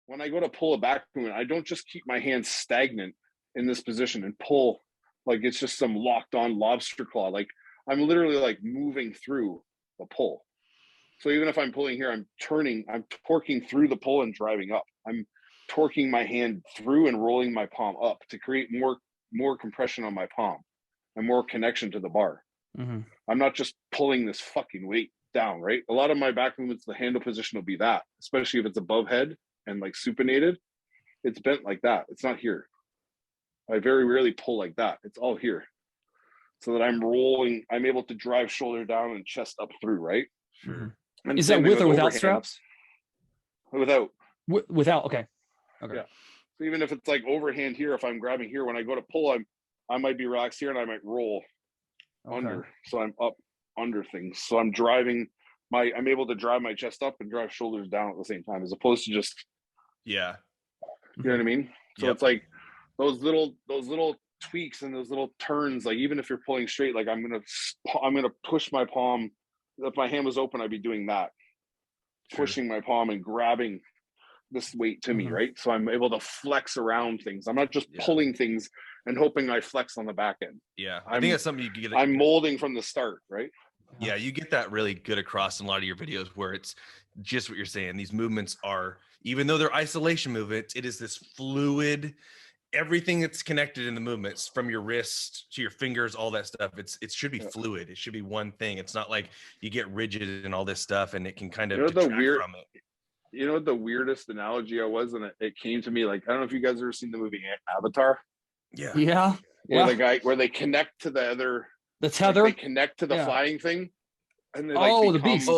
when I go to pull a back movement, I don't just keep my hands stagnant in this position and pull like it's just some locked on lobster claw. Like I'm literally like moving through a pull. So even if I'm pulling here, I'm torquing through the pull and driving up. I'm torquing my hand through and rolling my palm up to create more compression on my palm and more connection to the bar. Mm-hmm. I'm not just pulling this fucking weight down, right? A lot of my back movements, the handle position will be that, especially if it's above head and like supinated. It's bent like that. It's not here. I very rarely pull like that. It's all here. So that I'm rolling, I'm able to drive shoulder down and chest up through, right? Sure. And is that with or without overhand. straps? Without. Without, okay. Okay. Yeah. So even if it's like overhand here, if I'm grabbing here, when I go to pull, I might be relaxed here and I might roll under. So I'm up under things. So I'm able to drive my chest up and drive shoulders down at the same time, as opposed to just, yeah. You know what I mean? So It's like those little tweaks and those little turns, like even if you're pulling straight, like I'm gonna push my palm. If my hand was open, I'd be doing that, pushing my palm and grabbing this weight to me, right? So I'm able to flex around things. I'm not just pulling things and hoping I flex on the back end. Yeah, I think that's something you get. I'm molding from the start, right? Yeah, you get that really good across in a lot of your videos where it's just what you're saying. These movements are, even though they're isolation movements, it is this fluid, everything that's connected in the movements from your wrist to your fingers, all that stuff. It should be fluid. It should be one thing. It's not like you get rigid and all this stuff and it can kind of detract from it. You know what the weirdest analogy and it came to me, like, I don't know if you guys ever seen the movie Avatar. Yeah. Where they connect to the other, the tether, like they connect to the flying thing, and they the beast.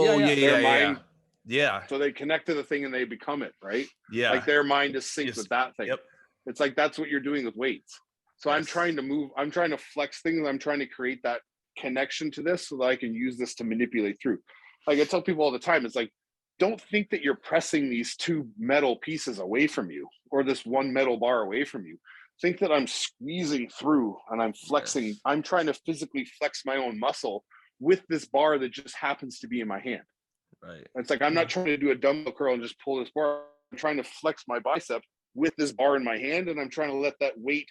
Yeah. So they connect to the thing and they become it, right? Yeah. Like their mind is synced with that thing. Yep. It's like that's what you're doing with weights. So I'm trying to move. I'm trying to flex things. I'm trying to create that connection to this so that I can use this to manipulate through. Like I tell people all the time, it's like, don't think that you're pressing these two metal pieces away from you or this one metal bar away from you. Think that I'm squeezing through and I'm flexing. Yes. I'm trying to physically flex my own muscle with this bar that just happens to be in my hand. Right. It's like, I'm not trying to do a dumbbell curl and just pull this bar. I'm trying to flex my bicep with this bar in my hand. And I'm trying to let that weight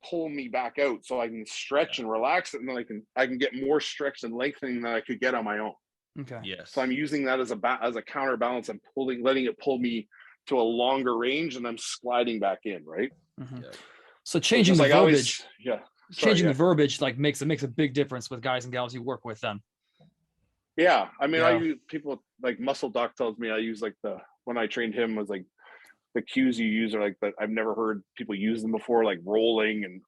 pull me back out so I can stretch and relax it. And then I can get more stretch and lengthening than I could get on my own. Okay. Yes. So I'm using that as a counterbalance. I'm letting it pull me to a longer range, and I'm sliding back in, right? Mm-hmm. Yeah. So changing the verbiage, the verbiage like makes a big difference with guys and gals you work with. Then. Yeah, I mean, I use people like Muscle Doc tells me I use like when I trained him was like the cues you use are like that. I've never heard people use them before, like rolling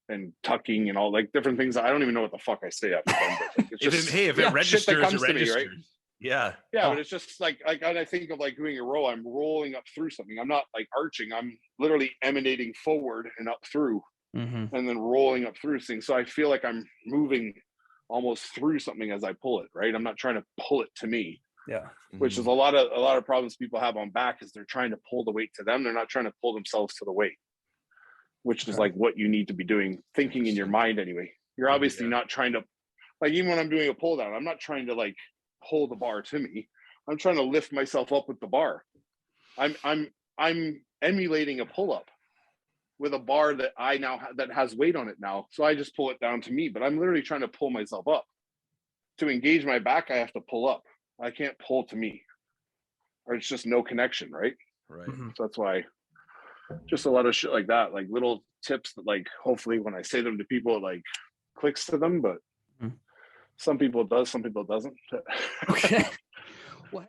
and tucking and all like different things. I don't even know what the fuck I say after them, but like, it's just, if it registers, shit that comes it registers. To me, right? Yeah. But it's just like I think of like doing a row, I'm rolling up through something. I'm not like arching. I'm literally emanating forward and up through and then rolling up through things. So I feel like I'm moving almost through something as I pull it, right? I'm not trying to pull it to me. Yeah. Which is a lot of problems people have on back is they're trying to pull the weight to them. They're not trying to pull themselves to the weight, which is like what you need to be doing, thinking in your mind anyway. You're obviously not trying to, like, even when I'm doing a pull down, I'm not trying to like pull the bar to me. I'm trying to lift myself up with the bar. I'm emulating a pull up with a bar that I now that has weight on it now. So I just pull it down to me, but I'm literally trying to pull myself up. To engage my back, I have to pull up. I can't pull to me, or it's just no connection, right? Right. So that's why just a lot of shit like that, like little tips that like hopefully when I say them to people, it like clicks to them, but some people it does, some people it doesn't. Okay.